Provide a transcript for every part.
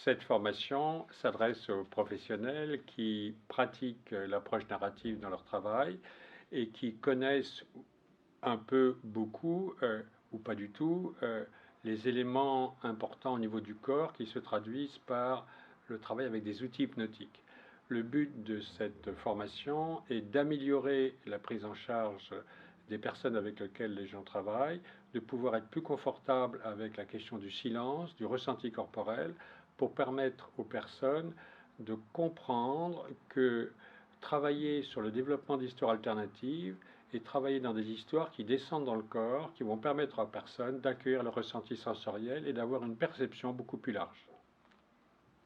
Cette formation s'adresse aux professionnels qui pratiquent l'approche narrative dans leur travail et qui connaissent un peu, beaucoup ou pas du tout les éléments importants au niveau du corps qui se traduisent par le travail avec des outils hypnotiques. Le but de cette formation est d'améliorer la prise en charge des personnes avec lesquelles les gens travaillent, de pouvoir être plus confortable avec la question du silence, du ressenti corporel, pour permettre aux personnes de comprendre que travailler sur le développement d'histoires alternatives et travailler dans des histoires qui descendent dans le corps, qui vont permettre aux personnes d'accueillir le ressenti sensoriel et d'avoir une perception beaucoup plus large.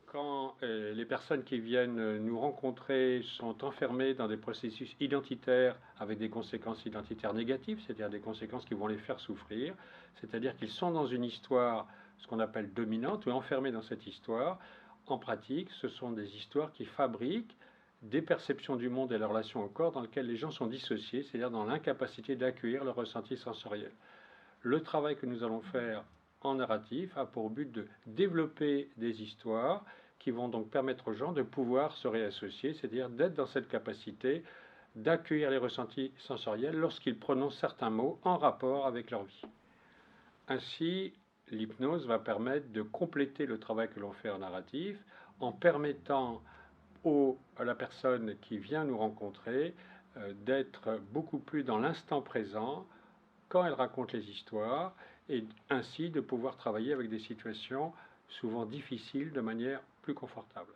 Quand les personnes qui viennent nous rencontrer sont enfermées dans des processus identitaires avec des conséquences identitaires négatives, c'est-à-dire des conséquences qui vont les faire souffrir, c'est-à-dire qu'ils sont dans une histoire, ce qu'on appelle dominante, ou enfermés dans cette histoire, en pratique, ce sont des histoires qui fabriquent des perceptions du monde et la relation au corps dans lesquelles les gens sont dissociés, c'est-à-dire dans l'incapacité d'accueillir le ressenti sensoriel. Le travail que nous allons faire en narratif a pour but de développer des histoires qui vont donc permettre aux gens de pouvoir se réassocier, c'est-à-dire d'être dans cette capacité d'accueillir les ressentis sensoriels lorsqu'ils prononcent certains mots en rapport avec leur vie. Ainsi, l'hypnose va permettre de compléter le travail que l'on fait en narratif en permettant à la personne qui vient nous rencontrer d'être beaucoup plus dans l'instant présent quand elle raconte les histoires et ainsi de pouvoir travailler avec des situations souvent difficiles de manière plus confortable.